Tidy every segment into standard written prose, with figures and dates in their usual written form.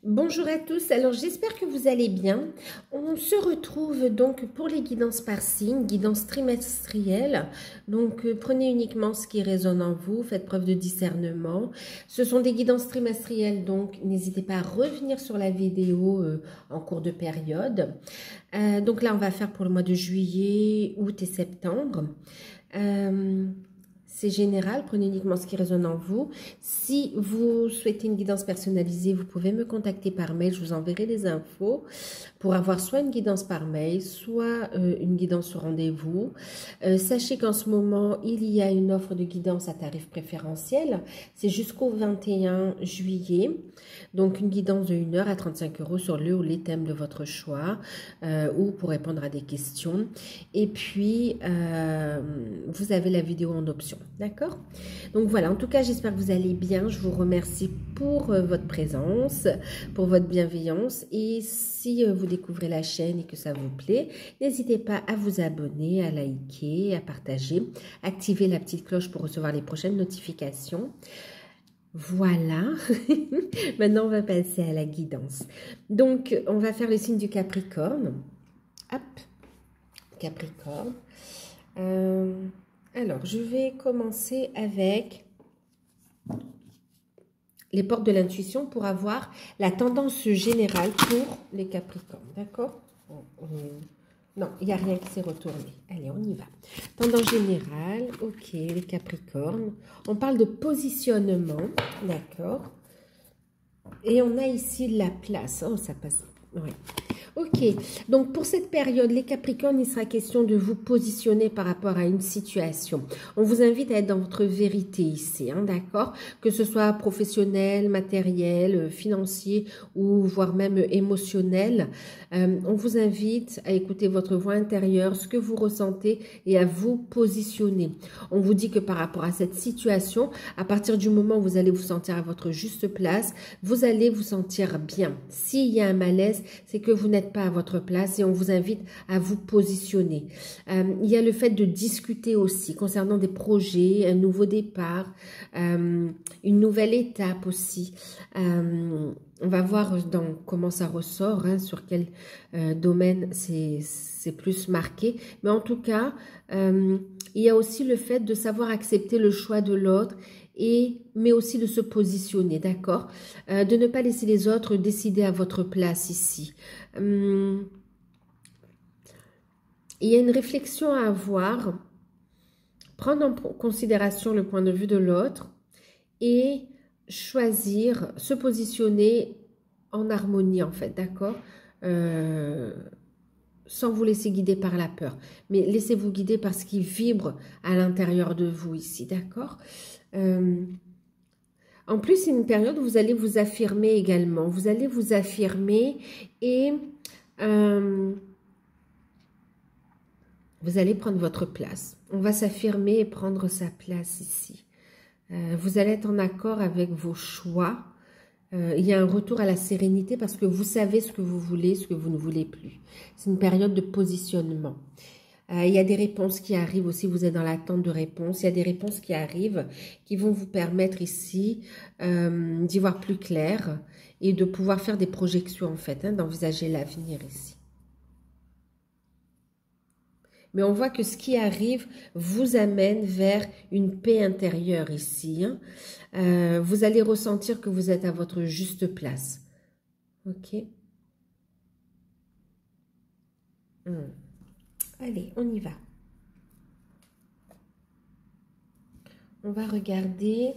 Bonjour à tous, alors j'espère que vous allez bien. On se retrouve donc pour les guidances par signe, guidance trimestrielle. Donc prenez uniquement ce qui résonne en vous, faites preuve de discernement. Ce sont des guidances trimestrielles, donc n'hésitez pas à revenir sur la vidéo en cours de période. Donc là on va faire pour le mois de juillet, août et septembre. C'est général, prenez uniquement ce qui résonne en vous. Si vous souhaitez une guidance personnalisée, vous pouvez me contacter par mail, je vous enverrai les infos pour avoir soit une guidance par mail, soit une guidance au rendez-vous. Sachez qu'en ce moment, il y a une offre de guidance à tarif préférentiel. C'est jusqu'au 21 juillet. Donc, une guidance de 1 heure à 35 € sur le ou les thèmes de votre choix ou pour répondre à des questions. Et puis, vous avez la vidéo en option. D'accord? Donc voilà, en tout cas, j'espère que vous allez bien. Je vous remercie pour votre présence, pour votre bienveillance. Et si vous découvrez la chaîne et que ça vous plaît, n'hésitez pas à vous abonner, à liker, à partager, activer la petite cloche pour recevoir les prochaines notifications. Voilà, maintenant on va passer à la guidance. Donc, on va faire le signe du Capricorne. Hop, Capricorne. Alors, je vais commencer avec les portes de l'intuition pour avoir la tendance générale pour les Capricornes. D'accord? Non, il n'y a rien qui s'est retourné. Allez, on y va. Tendance générale, ok, les Capricornes. On parle de positionnement, d'accord? Et on a ici la place. Oh, ça passe. Oui. Ok, donc pour cette période, les Capricornes, il sera question de vous positionner par rapport à une situation. On vous invite à être dans votre vérité ici, hein, d'accord? Que ce soit professionnel, matériel, financier ou voire même émotionnel. On vous invite à écouter votre voix intérieure, ce que vous ressentez et à vous positionner. On vous dit que par rapport à cette situation, à partir du moment où vous allez vous sentir à votre juste place, vous allez vous sentir bien. S'il y a un malaise, c'est que vous n'êtes pas à votre place et on vous invite à vous positionner. Il y a le fait de discuter aussi concernant des projets, un nouveau départ, une nouvelle étape aussi. On va voir comment ça ressort, hein, sur quel domaine c'est plus marqué. Mais en tout cas, il y a aussi le fait de savoir accepter le choix de l'autre mais aussi de se positionner, d'accord? De ne pas laisser les autres décider à votre place ici. Il y a une réflexion à avoir, prendre en considération le point de vue de l'autre et choisir, se positionner en harmonie en fait, d'accord? Sans vous laisser guider par la peur, mais laissez-vous guider par ce qui vibre à l'intérieur de vous ici, d'accord? En plus, c'est une période où vous allez vous affirmer également. Vous allez vous affirmer et vous allez prendre votre place. On va s'affirmer et prendre sa place ici. Vous allez être en accord avec vos choix. Il y a un retour à la sérénité parce que vous savez ce que vous voulez, ce que vous ne voulez plus. C'est une période de positionnement. Il y a des réponses qui arrivent aussi, vous êtes dans l'attente de réponses. Il y a des réponses qui arrivent qui vont vous permettre ici d'y voir plus clair et de pouvoir faire des projections en fait, hein, d'envisager l'avenir ici. Mais on voit que ce qui arrive vous amène vers une paix intérieure ici. Hein. Vous allez ressentir que vous êtes à votre juste place. Ok. Allez, on y va. On va regarder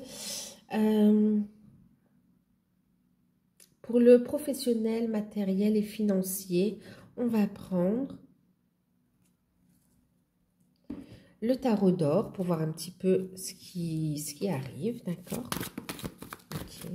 pour le professionnel, matériel et financier. On va prendre le tarot d'or pour voir un petit peu ce qui arrive, d'accord? Ok.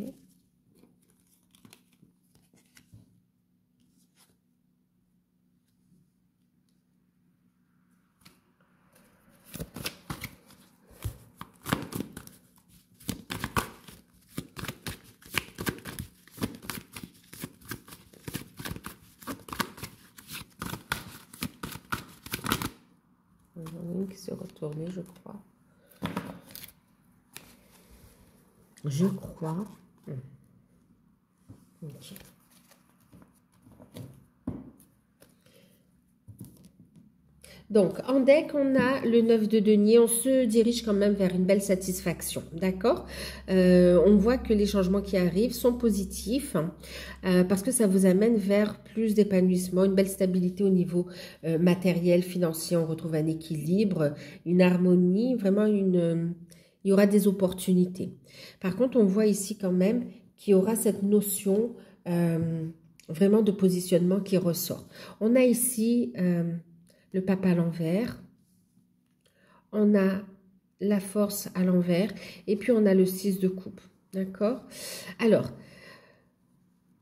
Qui s'est retourné, je crois. Je crois. Ok. Donc, en deck, on a le 9 de denier. On se dirige quand même vers une belle satisfaction, d'accord? On voit que les changements qui arrivent sont positifs parce que ça vous amène vers plus d'épanouissement, une belle stabilité au niveau matériel, financier. On retrouve un équilibre, une harmonie, vraiment il y aura des opportunités. Par contre, on voit ici quand même qu'il y aura cette notion vraiment de positionnement qui ressort. On a ici... le pape à l'envers, on a la force à l'envers, et puis on a le 6 de coupe, d'accord? Alors,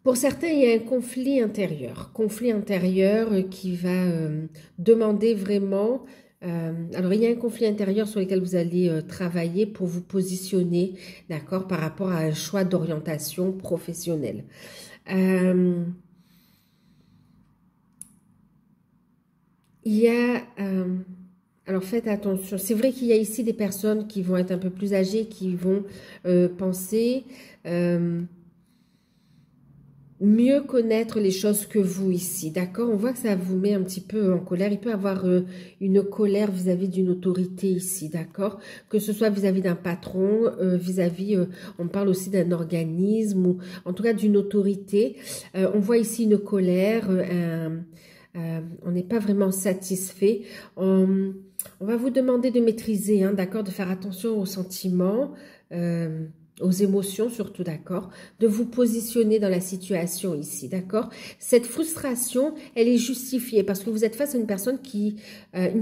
pour certains, il y a un conflit intérieur qui va demander vraiment... alors, il y a un conflit intérieur sur lequel vous allez travailler pour vous positionner, d'accord, par rapport à un choix d'orientation professionnelle. Il y a, alors faites attention, c'est vrai qu'il y a ici des personnes qui vont être un peu plus âgées, qui vont penser mieux connaître les choses que vous ici, d'accord? On voit que ça vous met un petit peu en colère, il peut y avoir une colère vis-à-vis d'une autorité ici, d'accord? Que ce soit vis-à-vis d'un patron, on parle aussi d'un organisme, ou en tout cas d'une autorité. On voit ici une colère, on n'est pas vraiment satisfait. On va vous demander de maîtriser, hein, d'accord, de faire attention aux sentiments, aux émotions surtout, d'accord, de vous positionner dans la situation ici, d'accord. Cette frustration, elle est justifiée parce que vous êtes face à une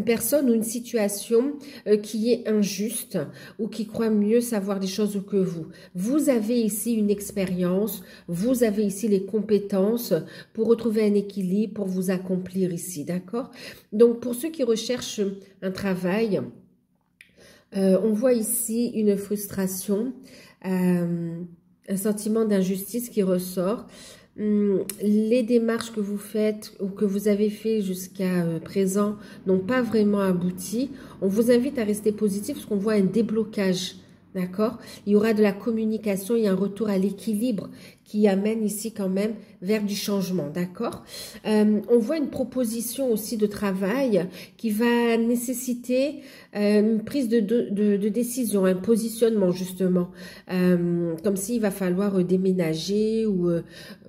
personne ou une situation qui est injuste ou qui croit mieux savoir des choses que vous. Vous avez ici une expérience, vous avez ici les compétences pour retrouver un équilibre, pour vous accomplir ici, d'accord. Donc, pour ceux qui recherchent un travail, on voit ici une frustration, un sentiment d'injustice qui ressort. Les démarches que vous faites ou que vous avez fait jusqu'à présent n'ont pas vraiment abouti. On vous invite à rester positif parce qu'on voit un déblocage, d'accord? Il y aura de la communication, il y a un retour à l'équilibre qui amène ici quand même vers du changement, d'accord? On voit une proposition aussi de travail qui va nécessiter une prise de décision, un positionnement justement, comme s'il va falloir déménager ou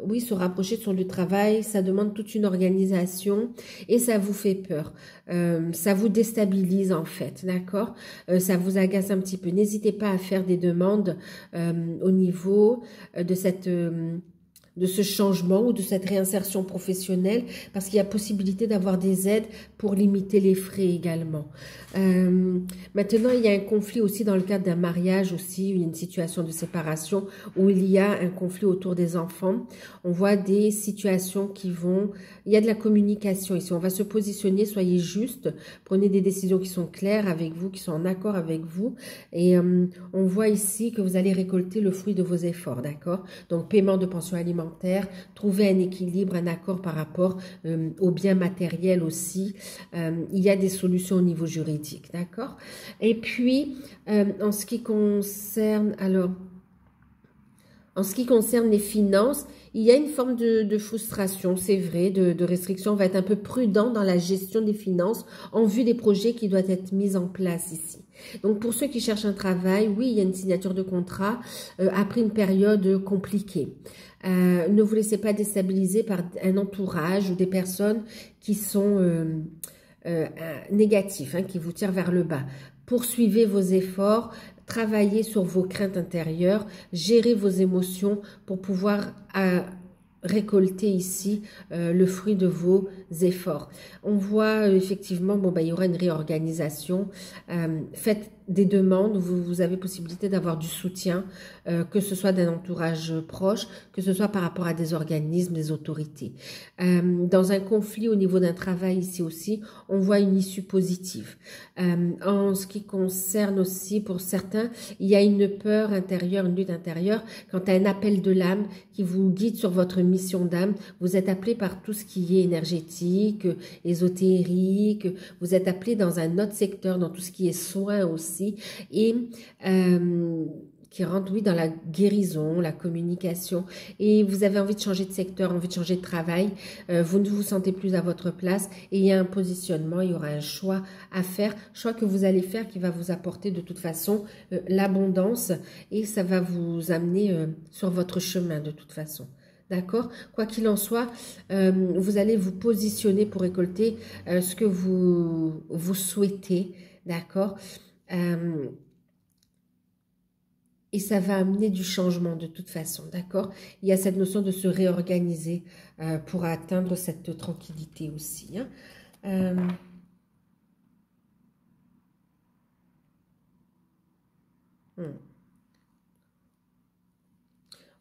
oui, se rapprocher de son lieu de travail. Ça demande toute une organisation et ça vous fait peur, ça vous déstabilise en fait, d'accord? Ça vous agace un petit peu. N'hésitez pas à faire des demandes au niveau de ce changement ou de cette réinsertion professionnelle parce qu'il y a possibilité d'avoir des aides pour limiter les frais également. Maintenant, il y a un conflit aussi dans le cadre d'un mariage aussi, une situation de séparation où il y a un conflit autour des enfants. On voit des situations il y a de la communication ici. On va se positionner, soyez juste, prenez des décisions qui sont claires avec vous, qui sont en accord avec vous et on voit ici que vous allez récolter le fruit de vos efforts, d'accord? Donc, paiement de pension alimentaire, trouver un équilibre, un accord par rapport aux biens matériels aussi. Il y a des solutions au niveau juridique, d'accord? Et puis, en ce qui concerne les finances, il y a une forme de frustration, c'est vrai, de restriction. On va être un peu prudent dans la gestion des finances en vue des projets qui doivent être mis en place ici. Donc, pour ceux qui cherchent un travail, oui, il y a une signature de contrat après une période compliquée. Ne vous laissez pas déstabiliser par un entourage ou des personnes qui sont négatifs, hein, qui vous tirent vers le bas. Poursuivez vos efforts, travaillez sur vos craintes intérieures, gérez vos émotions pour pouvoir récolter ici le fruit de vos efforts. On voit effectivement, il y aura une réorganisation. Faites des demandes, vous avez possibilité d'avoir du soutien, que ce soit d'un entourage proche, que ce soit par rapport à des organismes, des autorités. Dans un conflit au niveau d'un travail ici aussi, on voit une issue positive. En ce qui concerne aussi, pour certains, il y a une peur intérieure, une lutte intérieure, quant à un appel de l'âme qui vous guide sur votre mission d'âme. Vous êtes appelé par tout ce qui est énergétique, ésotérique, vous êtes appelé dans un autre secteur, dans tout ce qui est soins aussi, et qui rentre, oui, dans la guérison, la communication, et vous avez envie de changer de secteur, envie de changer de travail, vous ne vous sentez plus à votre place, et il y a un positionnement, il y aura un choix à faire, choix que vous allez faire qui va vous apporter de toute façon l'abondance, et ça va vous amener sur votre chemin de toute façon. D'accord? Quoi qu'il en soit, vous allez vous positionner pour récolter ce que vous souhaitez. D'accord? Et ça va amener du changement de toute façon, d'accord? Il y a cette notion de se réorganiser pour atteindre cette tranquillité aussi. Hein.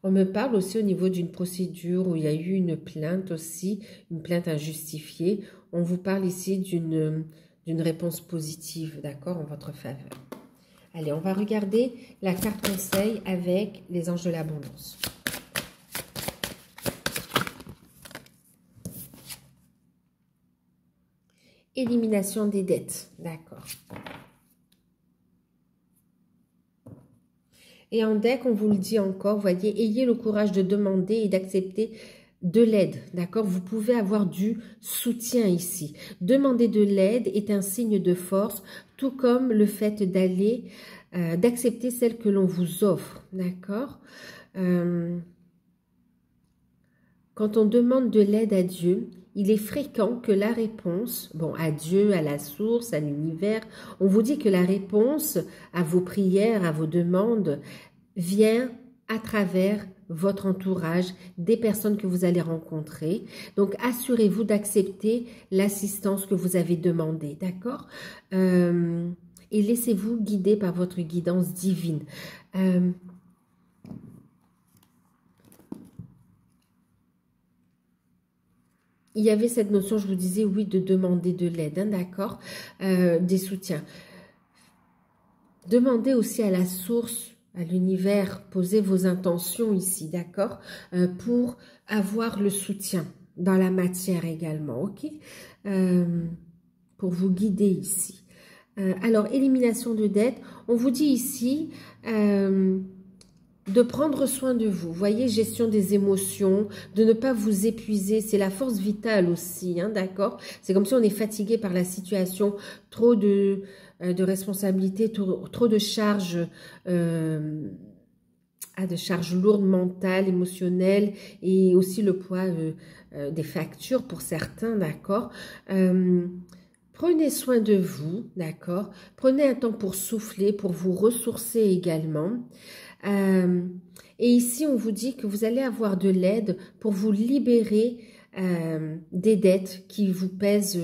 On me parle aussi au niveau d'une procédure où il y a eu une plainte aussi, une plainte injustifiée. On vous parle ici d'une réponse positive, d'accord, en votre faveur. Allez, on va regarder la carte conseil avec les anges de l'abondance. Élimination des dettes, d'accord. Et en deck, on vous le dit encore, voyez, ayez le courage de demander et d'accepter de l'aide, d'accord? Vous pouvez avoir du soutien ici. Demander de l'aide est un signe de force, tout comme le fait d'aller, d'accepter celle que l'on vous offre, d'accord? Quand on demande de l'aide à Dieu, il est fréquent que la réponse, bon, à Dieu, à la source, à l'univers, on vous dit que la réponse à vos prières, à vos demandes, vient à travers votre entourage, des personnes que vous allez rencontrer. Donc, assurez-vous d'accepter l'assistance que vous avez demandée, d'accord? Et laissez-vous guider par votre guidance divine. Il y avait cette notion, je vous disais, oui, de demander de l'aide, hein, d'accord, des soutiens. Demandez aussi à la source, à l'univers, posez vos intentions ici, d'accord, pour avoir le soutien dans la matière également, ok, pour vous guider ici. Alors, élimination de dette, on vous dit ici de prendre soin de vous, voyez, gestion des émotions, de ne pas vous épuiser, c'est la force vitale aussi, hein, d'accord? C'est comme si on est fatigué par la situation, trop de responsabilités, trop de charges, de charges lourdes mentales, émotionnelles, et aussi le poids des factures pour certains, d'accord? Prenez soin de vous, d'accord? Prenez un temps pour souffler, pour vous ressourcer également. Et ici, on vous dit que vous allez avoir de l'aide pour vous libérer des dettes qui vous pèsent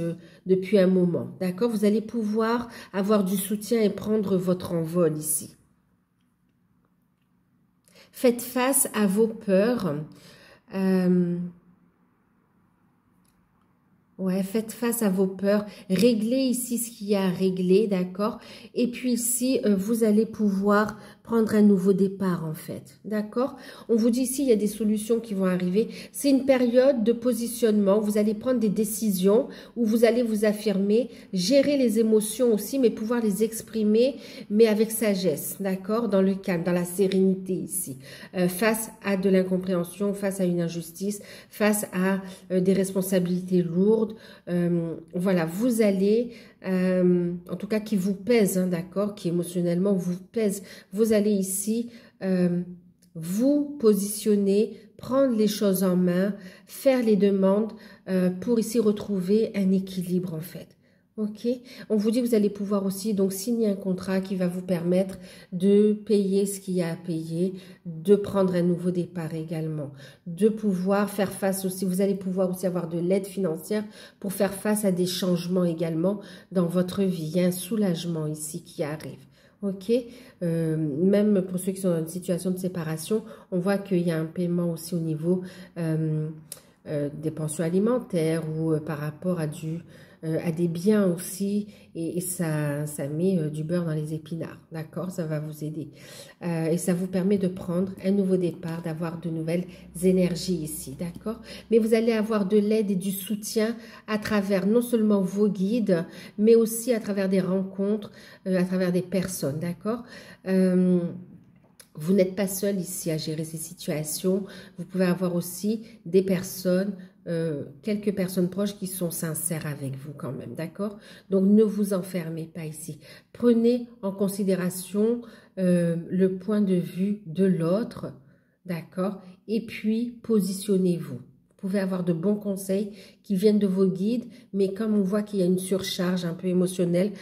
depuis un moment. D'accord? Vous allez pouvoir avoir du soutien et prendre votre envol ici. Faites face à vos peurs. Ouais, faites face à vos peurs, réglez ici ce qu'il y a à régler, d'accord? Et puis ici, vous allez pouvoir prendre un nouveau départ en fait, d'accord? On vous dit ici, il y a des solutions qui vont arriver. C'est une période de positionnement, vous allez prendre des décisions où vous allez vous affirmer, gérer les émotions aussi, mais pouvoir les exprimer, mais avec sagesse, d'accord? Dans le calme, dans la sérénité ici. Face à de l'incompréhension, face à une injustice, face à des responsabilités lourdes. Voilà, vous allez, en tout cas qui vous pèse, hein, d'accord, qui émotionnellement vous pèse, vous allez ici vous positionner, prendre les choses en main, faire les demandes pour ici retrouver un équilibre en fait. Ok, on vous dit que vous allez pouvoir aussi donc signer un contrat qui va vous permettre de payer ce qu'il y a à payer, de prendre un nouveau départ également, de pouvoir faire face aussi, vous allez pouvoir aussi avoir de l'aide financière pour faire face à des changements également dans votre vie. Il y a un soulagement ici qui arrive. Ok, même pour ceux qui sont dans une situation de séparation, on voit qu'il y a un paiement aussi au niveau des pensions alimentaires ou par rapport à des biens aussi, et ça met du beurre dans les épinards, d'accord? Ça va vous aider. Et ça vous permet de prendre un nouveau départ, d'avoir de nouvelles énergies ici, d'accord? Mais vous allez avoir de l'aide et du soutien à travers non seulement vos guides, mais aussi à travers des rencontres, à travers des personnes, d'accord? Vous n'êtes pas seul ici à gérer ces situations. Vous pouvez avoir aussi des personnes, quelques personnes proches qui sont sincères avec vous quand même, d'accord? Donc, ne vous enfermez pas ici. Prenez en considération le point de vue de l'autre, d'accord? Et puis, positionnez-vous. Vous pouvez avoir de bons conseils qui viennent de vos guides, mais comme on voit qu'il y a une surcharge un peu émotionnelle,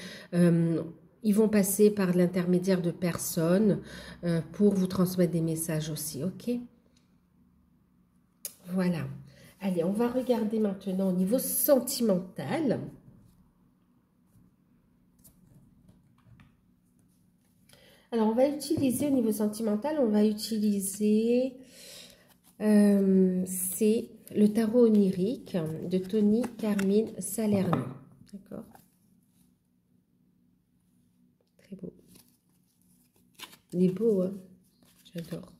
ils vont passer par l'intermédiaire de personnes pour vous transmettre des messages aussi, ok? Voilà. Allez, on va regarder maintenant au niveau sentimental. Alors, on va utiliser au niveau sentimental, on va utiliser, c'est le tarot onirique de Tony Carmine Salerno, d'accord? Très beau. Il est beau, hein? J'adore.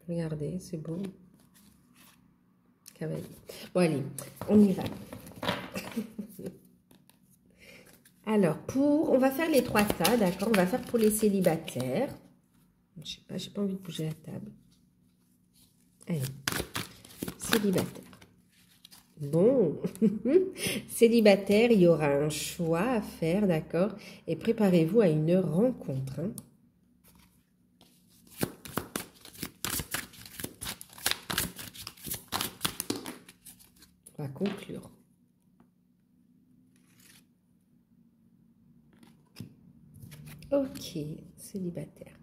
Regardez, c'est beau. Cavalier. Bon, allez, on y va. Alors, on va faire les 3 tas, d'accord? On va faire pour les célibataires. Je sais pas, j'ai pas envie de bouger la table. Allez, célibataire. Bon, célibataire, il y aura un choix à faire, d'accord? Et préparez-vous à une rencontre, hein. On va conclure. Ok, célibataire.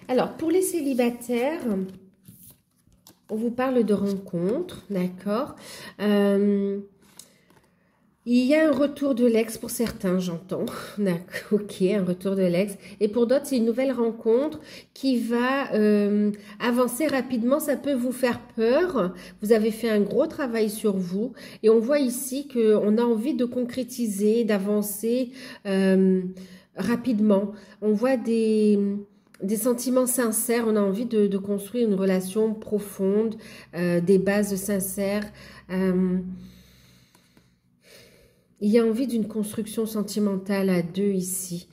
Alors, pour les célibataires, on vous parle de rencontres, d'accord? Il y a un retour de l'ex pour certains, j'entends. Ok, un retour de l'ex. Et pour d'autres, c'est une nouvelle rencontre qui va avancer rapidement. Ça peut vous faire peur. Vous avez fait un gros travail sur vous. Et on voit ici qu'on a envie de concrétiser, d'avancer rapidement. On voit des sentiments sincères. On a envie de construire une relation profonde, des bases sincères. Il y a envie d'une construction sentimentale à 2 ici.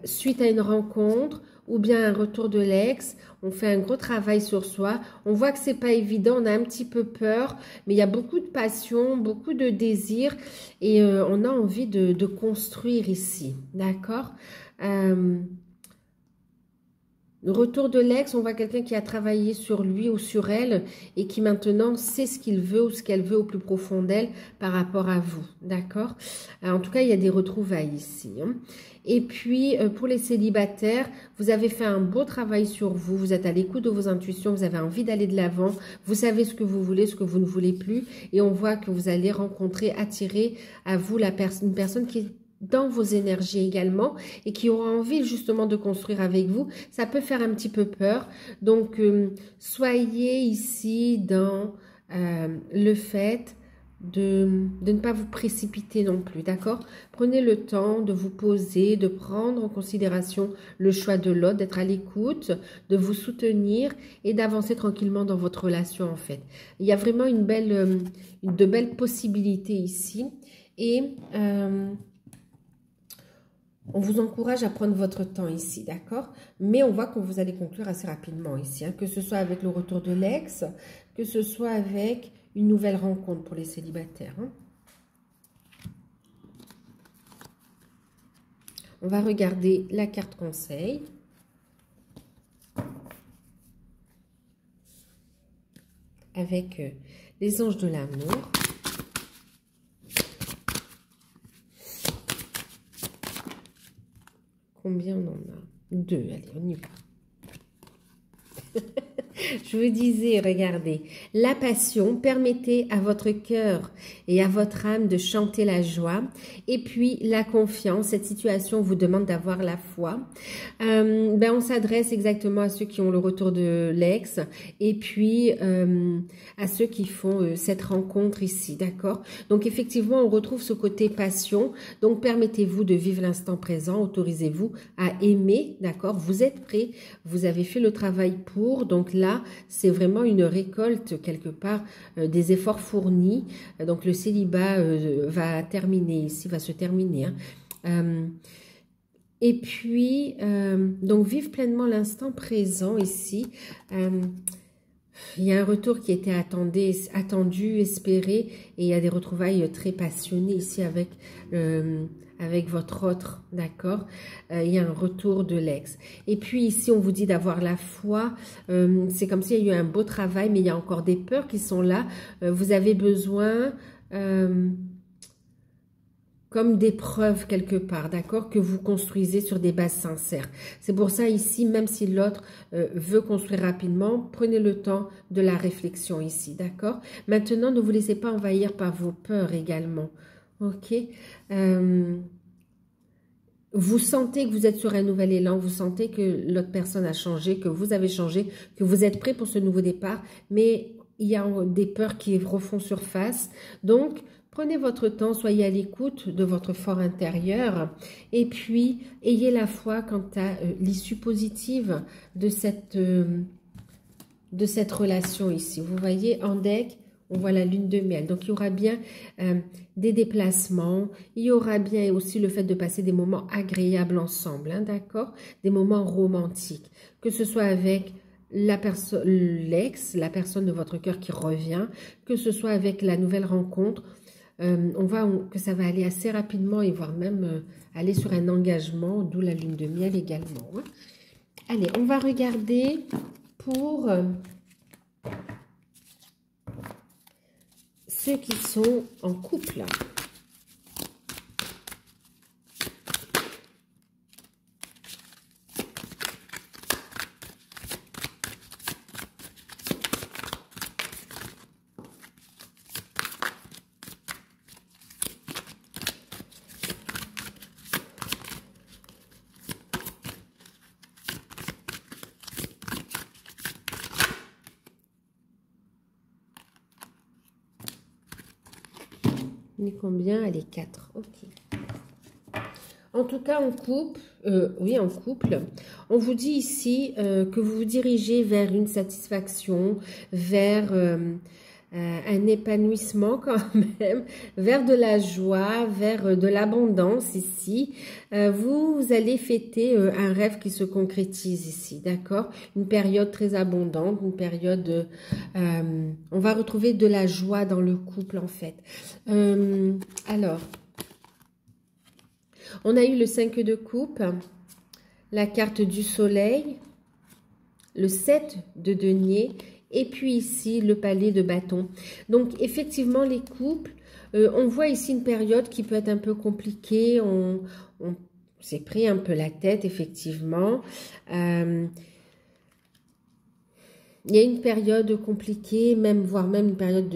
Suite à une rencontre ou bien un retour de l'ex, on fait un gros travail sur soi. On voit que c'est pas évident, on a un petit peu peur, mais il y a beaucoup de passion, beaucoup de désir et on a envie de construire ici. D'accord? Le retour de l'ex, on voit quelqu'un qui a travaillé sur lui ou sur elle et qui maintenant sait ce qu'il veut ou ce qu'elle veut au plus profond d'elle par rapport à vous, d'accord? En tout cas, il y a des retrouvailles ici, hein. Et puis, pour les célibataires, vous avez fait un beau travail sur vous, vous êtes à l'écoute de vos intuitions, vous avez envie d'aller de l'avant, vous savez ce que vous voulez, ce que vous ne voulez plus, et on voit que vous allez rencontrer, attirer à vous une personne qui est dans vos énergies également et qui aura envie justement de construire avec vous. Ça peut faire un petit peu peur. Donc, soyez ici dans le fait de ne pas vous précipiter non plus, d'accord? Prenez le temps de vous poser, de prendre en considération le choix de l'autre, d'être à l'écoute, de vous soutenir et d'avancer tranquillement dans votre relation en fait. Il y a vraiment de belles possibilités ici et on vous encourage à prendre votre temps ici, d'accord? Mais on voit que vous allez conclure assez rapidement ici, hein, que ce soit avec le retour de l'ex, que ce soit avec une nouvelle rencontre pour les célibataires, hein. On va regarder la carte conseil. Avec les anges de l'amour. Combien on en a? 2, allez, on y va. Je vous disais, regardez, la passion, permettez à votre cœur et à votre âme de chanter la joie. Et puis, la confiance, cette situation vous demande d'avoir la foi. On s'adresse exactement à ceux qui ont le retour de l'ex et puis à ceux qui font cette rencontre ici, d'accord? Donc, effectivement, on retrouve ce côté passion. Donc, permettez-vous de vivre l'instant présent, autorisez-vous à aimer, d'accord? Vous êtes prêts, vous avez fait le travail pour, donc là, c'est vraiment une récolte quelque part des efforts fournis. Donc le célibat va terminer ici, va se terminer, hein. Et puis, donc, vive pleinement l'instant présent ici. Il y a un retour qui était attendu, espéré, et il y a des retrouvailles très passionnées ici avec votre autre, d'accord? Il y a un retour de l'ex. Et puis ici, on vous dit d'avoir la foi. C'est comme s'il y a eu un beau travail, mais il y a encore des peurs qui sont là. Vous avez besoin... comme des preuves quelque part, d'accord, que vous construisez sur des bases sincères. C'est pour ça ici, même si l'autre veut construire rapidement, prenez le temps de la réflexion ici, d'accord. Maintenant, ne vous laissez pas envahir par vos peurs également, ok. Vous sentez que vous êtes sur un nouvel élan, vous sentez que l'autre personne a changé, que vous avez changé, que vous êtes prêt pour ce nouveau départ, mais il y a des peurs qui refont surface, donc... Prenez votre temps, soyez à l'écoute de votre fort intérieur et puis ayez la foi quant à l'issue positive de cette relation ici. Vous voyez, en deck, on voit la lune de miel. Donc, il y aura bien des déplacements. Il y aura bien aussi le fait de passer des moments agréables ensemble, hein, d'accord? Des moments romantiques. Que ce soit avec... l'ex, la personne de votre cœur qui revient, que ce soit avec la nouvelle rencontre, on voit que ça va aller assez rapidement et voire même aller sur un engagement, d'où la lune de miel également. Hein. Allez, on va regarder pour ceux qui sont en couple. On est combien? Allez, 4. Ok. En tout cas, en couple, on vous dit ici que vous vous dirigez vers une satisfaction, vers un épanouissement quand même, vers de la joie, vers de l'abondance ici. Vous allez fêter un rêve qui se concrétise ici, d'accord? Une période très abondante, une période... on va retrouver de la joie dans le couple en fait. Alors... On a eu le 5 de coupe, la carte du soleil, le 7 de denier et puis ici le palais de bâton. Donc effectivement les couples, on voit ici une période qui peut être un peu compliquée, on s'est pris un peu la tête effectivement. Il y a une période compliquée, voire même une période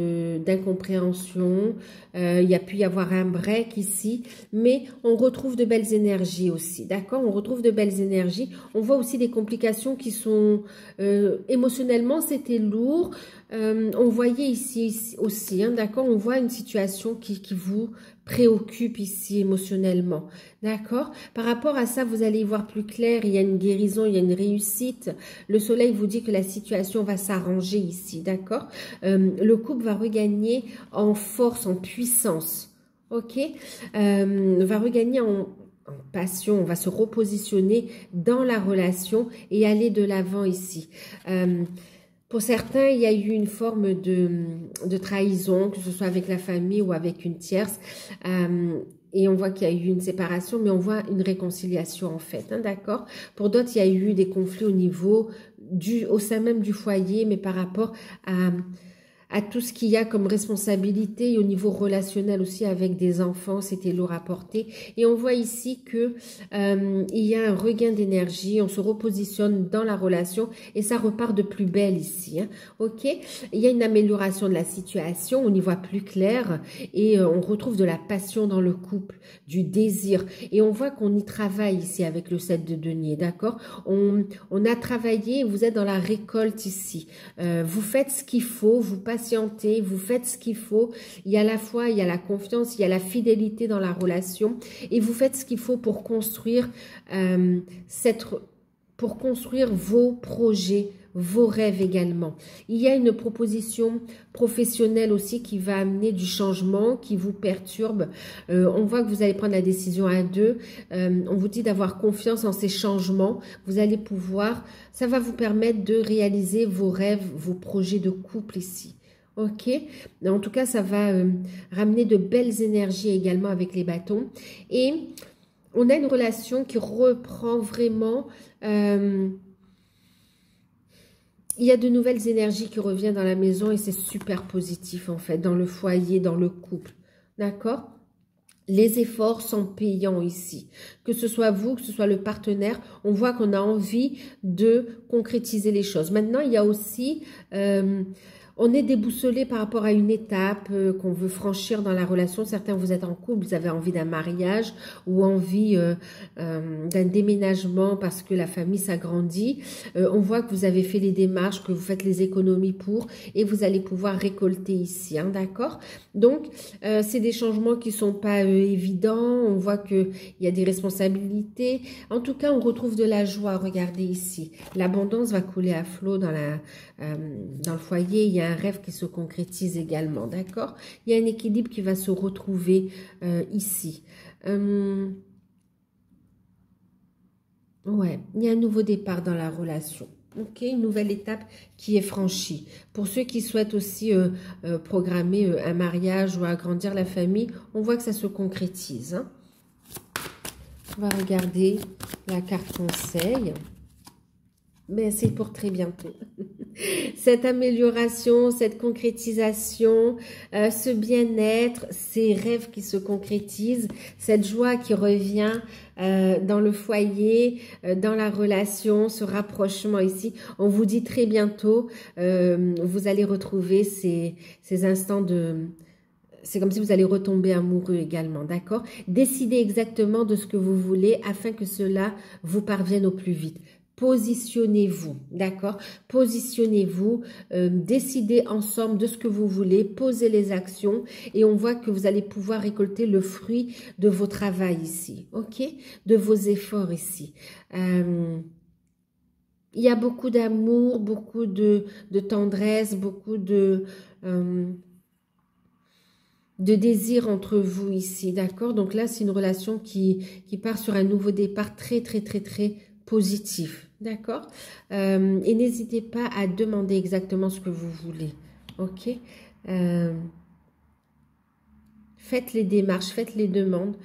d'incompréhension. Il y a pu y avoir un break ici, mais on retrouve de belles énergies aussi, d'accord? On retrouve de belles énergies. On voit aussi des complications qui sont émotionnellement, c'était lourd. On voyait ici aussi, hein, d'accord? On voit une situation qui vous préoccupe ici émotionnellement, d'accord? Par rapport à ça, vous allez y voir plus clair, il y a une guérison, il y a une réussite. Le soleil vous dit que la situation va s'arranger ici, d'accord? Le couple va regagner en force, en puissance, ok? Va regagner en passion, on va se repositionner dans la relation et aller de l'avant ici. Pour certains, il y a eu une forme de trahison, que ce soit avec la famille ou avec une tierce. Et on voit qu'il y a eu une séparation, mais on voit une réconciliation en fait, hein, d'accord? Pour d'autres, il y a eu des conflits au sein même du foyer, mais par rapport à tout ce qu'il y a comme responsabilité et au niveau relationnel aussi avec des enfants, c'était lourd à porter. Et on voit ici que il y a un regain d'énergie, on se repositionne dans la relation et ça repart de plus belle ici, hein, ok? Il y a une amélioration de la situation, on y voit plus clair et on retrouve de la passion dans le couple, du désir et on voit qu'on y travaille ici avec le 7 de denier, d'accord? On a travaillé, vous êtes dans la récolte ici, vous faites ce qu'il faut, vous patientez, vous faites ce qu'il faut, il y a la foi, il y a la confiance, il y a la fidélité dans la relation et vous faites ce qu'il faut pour construire vos projets, vos rêves également. Il y a une proposition professionnelle aussi qui va amener du changement, qui vous perturbe. On voit que vous allez prendre la décision à deux. On vous dit d'avoir confiance en ces changements. Vous allez pouvoir, ça va vous permettre de réaliser vos rêves, vos projets de couple ici. Ok, en tout cas, ça va ramener de belles énergies également avec les bâtons. Et on a une relation qui reprend vraiment. Il y a de nouvelles énergies qui reviennent dans la maison et c'est super positif en fait, dans le foyer, dans le couple. D'accord ? Les efforts sont payants ici. Que ce soit vous, que ce soit le partenaire, on voit qu'on a envie de concrétiser les choses. Maintenant, il y a aussi... on est déboussolé par rapport à une étape qu'on veut franchir dans la relation. Certains, vous êtes en couple, vous avez envie d'un mariage ou envie d'un déménagement parce que la famille s'agrandit. On voit que vous avez fait les démarches, que vous faites les économies pour et vous allez pouvoir récolter ici, hein, d'accord? Donc, c'est des changements qui sont pas évidents. On voit qu'il y a des responsabilités. En tout cas, on retrouve de la joie. Regardez ici. L'abondance va couler à flot dans le foyer. Il y a un rêve qui se concrétise également, d'accord? Il y a un équilibre qui va se retrouver ici. Ouais, il y a un nouveau départ dans la relation. Ok, une nouvelle étape qui est franchie. Pour ceux qui souhaitent aussi programmer un mariage ou agrandir la famille, on voit que ça se concrétise, hein. On va regarder la carte conseil. Mais c'est pour très bientôt. Cette amélioration, cette concrétisation, ce bien-être, ces rêves qui se concrétisent, cette joie qui revient dans le foyer, dans la relation, ce rapprochement ici. On vous dit très bientôt, vous allez retrouver ces instants de... C'est comme si vous allez retomber amoureux également, d'accord? Décidez exactement de ce que vous voulez afin que cela vous parvienne au plus vite. Positionnez-vous, d'accord? Positionnez-vous, décidez ensemble de ce que vous voulez, posez les actions et on voit que vous allez pouvoir récolter le fruit de vos travaux ici, ok? De vos efforts ici. Il y a beaucoup d'amour, beaucoup de tendresse, beaucoup de désir entre vous ici, d'accord? Donc là, c'est une relation qui part sur un nouveau départ très, très, très, très positif. D'accord? Et n'hésitez pas à demander exactement ce que vous voulez. Ok? Faites les démarches, faites les demandes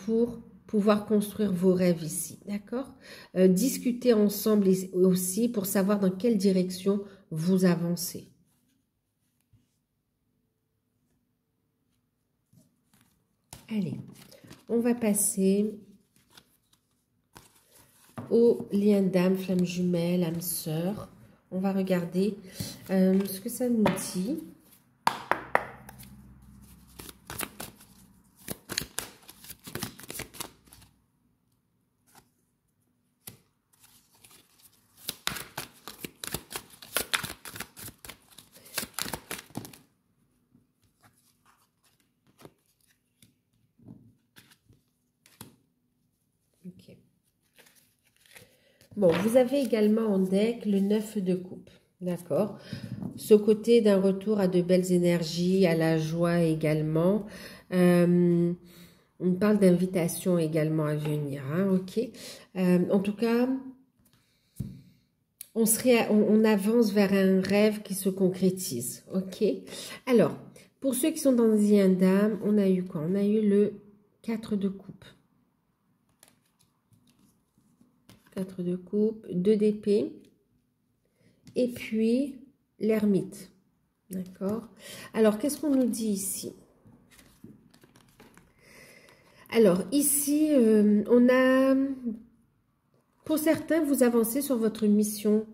pour pouvoir construire vos rêves ici. D'accord? Discutez ensemble aussi pour savoir dans quelle direction vous avancez. Allez, on va passer au lien d'âme, flamme jumelle, âme sœur. On va regarder ce que ça nous dit. Ok. Bon, vous avez également en deck le 9 de coupe, d'accord? Ce côté d'un retour à de belles énergies, à la joie également. On parle d'invitation également à venir, hein, ok? En tout cas, on avance vers un rêve qui se concrétise, ok? Alors, pour ceux qui sont dans les liens d'âme, on a eu quoi? On a eu le 4 de coupe. 4 de coupe, 2 d'épée, et puis l'ermite. D'accord? Alors, qu'est-ce qu'on nous dit ici? Alors, ici, on a... Pour certains, vous avancez sur votre mission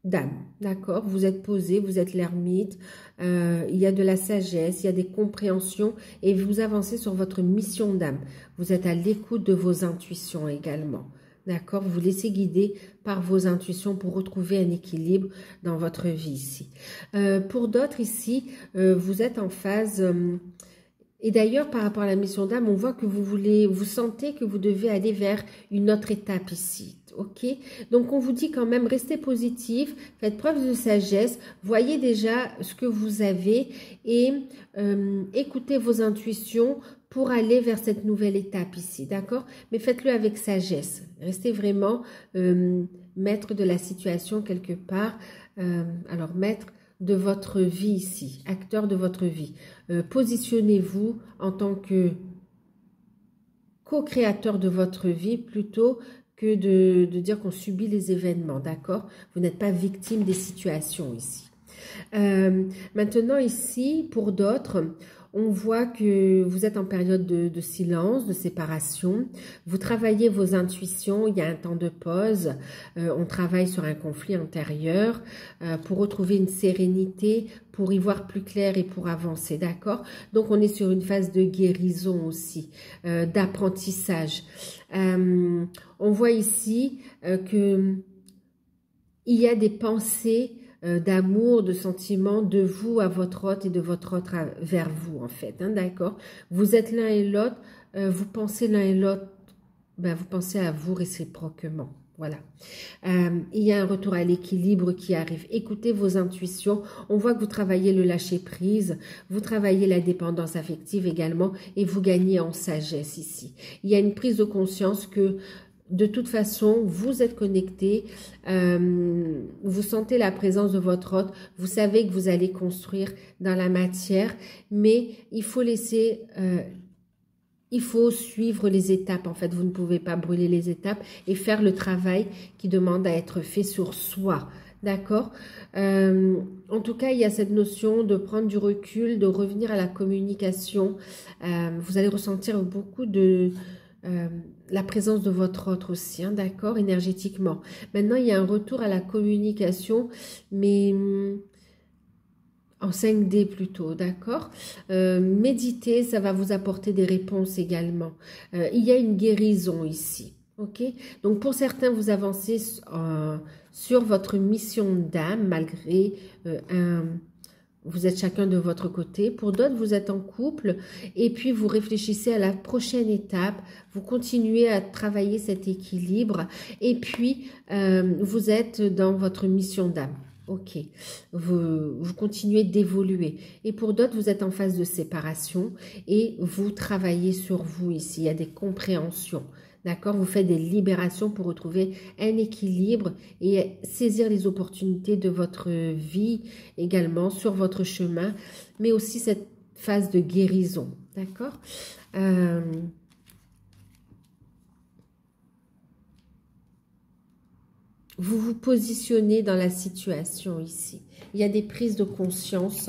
d'âme. D'accord? Vous êtes posé, vous êtes l'ermite, il y a de la sagesse, il y a des compréhensions, et vous avancez sur votre mission d'âme. Vous êtes à l'écoute de vos intuitions également. D'accord? Vous vous laissez guider par vos intuitions pour retrouver un équilibre dans votre vie ici. Pour d'autres ici, vous êtes en phase... et d'ailleurs, par rapport à la mission d'âme, on voit que vous sentez que vous devez aller vers une autre étape ici. ok? Donc, on vous dit quand même, restez positif, faites preuve de sagesse, voyez déjà ce que vous avez et écoutez vos intuitions pour aller vers cette nouvelle étape ici, d'accord? Mais faites-le avec sagesse. Restez vraiment maître de la situation quelque part. Alors, maître de votre vie ici, acteur de votre vie. Positionnez-vous en tant que co-créateur de votre vie plutôt que de dire qu'on subit les événements, d'accord? Vous n'êtes pas victime des situations ici. Maintenant ici, pour d'autres, on voit que vous êtes en période de silence, de séparation. Vous travaillez vos intuitions, il y a un temps de pause. On travaille sur un conflit intérieur pour retrouver une sérénité, pour y voir plus clair et pour avancer, d'accord? Donc, on est sur une phase de guérison aussi, d'apprentissage. On voit ici que il y a des pensées d'amour, de sentiments de vous à votre hôte et de votre hôte vers vous, en fait, hein, d'accord? Vous êtes l'un et l'autre, vous pensez l'un et l'autre, ben, vous pensez à vous réciproquement, voilà. Il y a un retour à l'équilibre qui arrive. Écoutez vos intuitions, on voit que vous travaillez le lâcher-prise, vous travaillez la dépendance affective également et vous gagnez en sagesse ici. Il y a une prise de conscience que de toute façon, vous êtes connecté, vous sentez la présence de votre hôte, vous savez que vous allez construire dans la matière, mais il faut laisser, il faut suivre les étapes. En fait, vous ne pouvez pas brûler les étapes et faire le travail qui demande à être fait sur soi. D'accord? En tout cas, il y a cette notion de prendre du recul, de revenir à la communication. Vous allez ressentir beaucoup de... la présence de votre autre aussi, hein, d'accord, énergétiquement. Maintenant, il y a un retour à la communication, mais en 5D plutôt, d'accord. Méditer, ça va vous apporter des réponses également. Il y a une guérison ici, ok. Donc, pour certains, vous avancez sur votre mission d'âme, malgré vous êtes chacun de votre côté. Pour d'autres, vous êtes en couple et puis vous réfléchissez à la prochaine étape. Vous continuez à travailler cet équilibre et puis vous êtes dans votre mission d'âme. Ok, vous continuez d'évoluer. Et pour d'autres, vous êtes en phase de séparation et vous travaillez sur vous ici. Il y a des compréhensions. D'accord, vous faites des libérations pour retrouver un équilibre et saisir les opportunités de votre vie également sur votre chemin, mais aussi cette phase de guérison. D'accord. Vous vous positionnez dans la situation ici. Il y a des prises de conscience.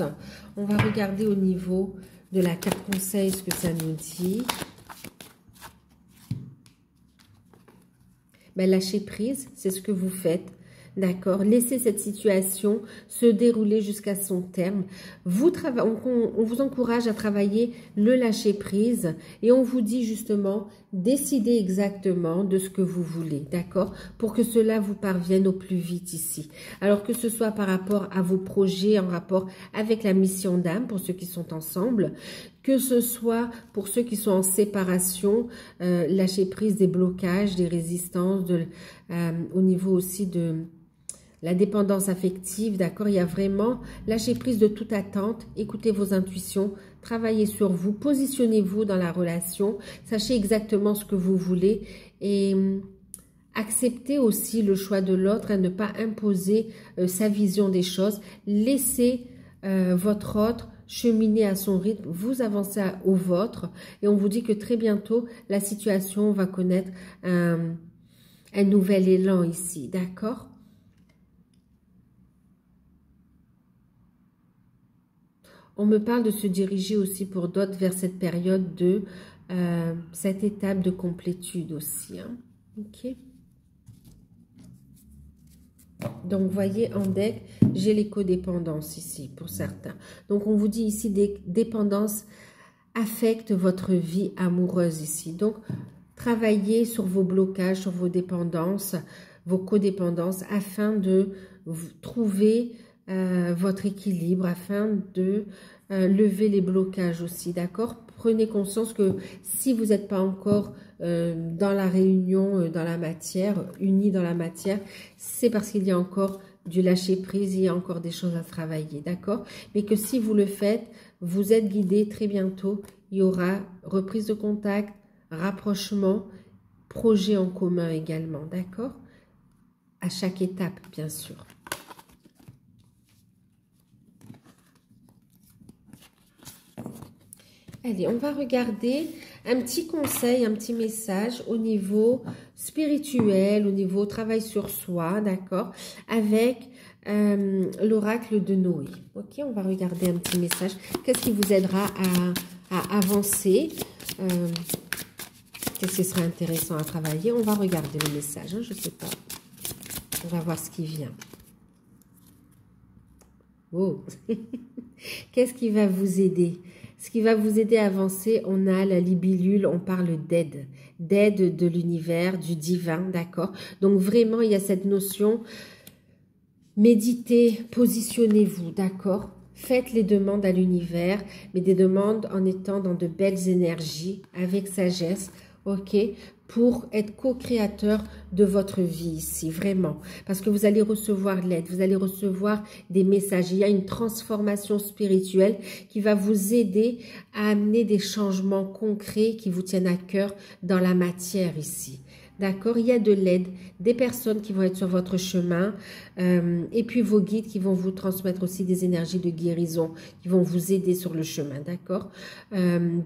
On va regarder au niveau de la carte conseil ce que ça nous dit. Ben, lâcher prise, c'est ce que vous faites. D'accord? Laissez cette situation se dérouler jusqu'à son terme. On vous encourage à travailler le lâcher prise et on vous dit justement, décidez exactement de ce que vous voulez. D'accord? Pour que cela vous parvienne au plus vite ici. Alors que ce soit par rapport à vos projets en rapport avec la mission d'âme pour ceux qui sont ensemble, que ce soit pour ceux qui sont en séparation, lâcher prise des blocages, des résistances, au niveau aussi de la dépendance affective, d'accord? Il y a vraiment lâcher prise de toute attente, écoutez vos intuitions, travaillez sur vous, positionnez-vous dans la relation, sachez exactement ce que vous voulez et acceptez aussi le choix de l'autre, ne pas imposer sa vision des choses, laissez votre autre cheminer à son rythme, vous avancez au vôtre et on vous dit que très bientôt la situation va connaître un nouvel élan ici, d'accord? On me parle de se diriger aussi pour d'autres vers cette période de cette étape de complétude aussi, hein? Ok. Donc, vous voyez, en deck, j'ai les codépendances ici, pour certains. Donc, on vous dit ici, des dépendances affectent votre vie amoureuse ici. Donc, travaillez sur vos blocages, sur vos dépendances, vos codépendances, afin de trouver votre équilibre, afin de lever les blocages aussi, d'accord? prenez conscience que si vous n'êtes pas encore dans la réunion, dans la matière, unis dans la matière, c'est parce qu'il y a encore du lâcher prise, il y a encore des choses à travailler, d'accord? Mais que si vous le faites, vous êtes guidé très bientôt, il y aura reprise de contact, rapprochement, projet en commun également, d'accord? À chaque étape, bien sûr. Allez, on va regarder un petit conseil, un petit message au niveau spirituel, au niveau travail sur soi, d'accord, avec l'oracle de Noé. Ok, on va regarder un petit message. Qu'est-ce qui vous aidera à avancer? Qu'est-ce qui serait intéressant à travailler? On va regarder le message, hein, je ne sais pas. On va voir ce qui vient. Oh. Qu'est-ce qui va vous aider? Ce qui va vous aider à avancer, on a la libellule, on parle d'aide. D'aide de l'univers, du divin, d'accord? Donc vraiment, il y a cette notion, méditez, positionnez-vous, d'accord? Faites les demandes à l'univers, mais des demandes en étant dans de belles énergies, avec sagesse, ok? Pour être co-créateur de votre vie ici, vraiment. Parce que vous allez recevoir de l'aide, vous allez recevoir des messages. Il y a une transformation spirituelle qui va vous aider à amener des changements concrets qui vous tiennent à cœur dans la matière ici. D'accord? Il y a de l'aide, des personnes qui vont être sur votre chemin et puis vos guides qui vont vous transmettre aussi des énergies de guérison, qui vont vous aider sur le chemin, d'accord?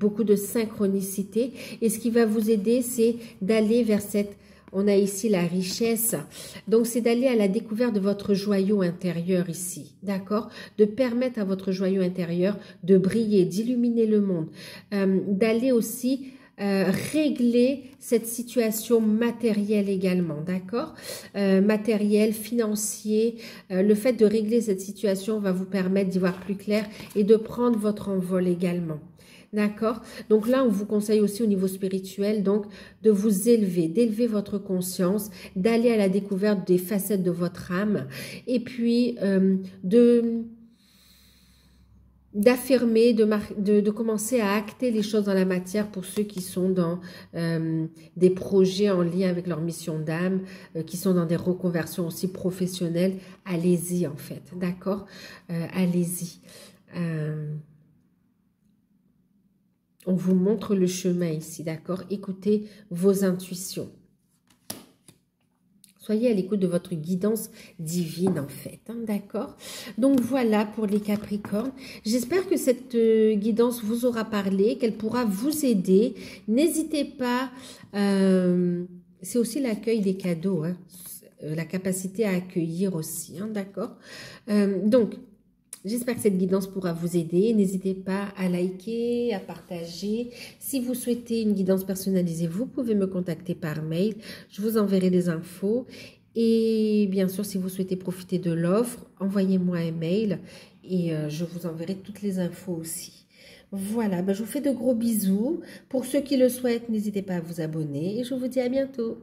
Beaucoup de synchronicité et ce qui va vous aider, c'est d'aller vers cette... On a ici la richesse, donc c'est d'aller à la découverte de votre joyau intérieur ici, d'accord? De permettre à votre joyau intérieur de briller, d'illuminer le monde, d'aller aussi... régler cette situation matérielle également, d'accord? Matériel, financier, le fait de régler cette situation va vous permettre d'y voir plus clair et de prendre votre envol également. D'accord? Donc là, on vous conseille aussi au niveau spirituel, donc, de vous élever, d'élever votre conscience, d'aller à la découverte des facettes de votre âme et puis d'affirmer, de commencer à acter les choses dans la matière pour ceux qui sont dans des projets en lien avec leur mission d'âme, qui sont dans des reconversions aussi professionnelles. Allez-y en fait, d'accord? Allez-y. On vous montre le chemin ici, d'accord? Écoutez vos intuitions. Soyez à l'écoute de votre guidance divine, en fait, hein, d'accord? Donc, voilà pour les Capricornes. J'espère que cette guidance vous aura parlé, qu'elle pourra vous aider. N'hésitez pas, c'est aussi l'accueil des cadeaux, hein, la capacité à accueillir aussi, hein, d'accord? Donc, j'espère que cette guidance pourra vous aider. N'hésitez pas à liker, à partager. Si vous souhaitez une guidance personnalisée, vous pouvez me contacter par mail. Je vous enverrai des infos. Et bien sûr, si vous souhaitez profiter de l'offre, envoyez-moi un mail et je vous enverrai toutes les infos aussi. Voilà, ben je vous fais de gros bisous. Pour ceux qui le souhaitent, n'hésitez pas à vous abonner et je vous dis à bientôt.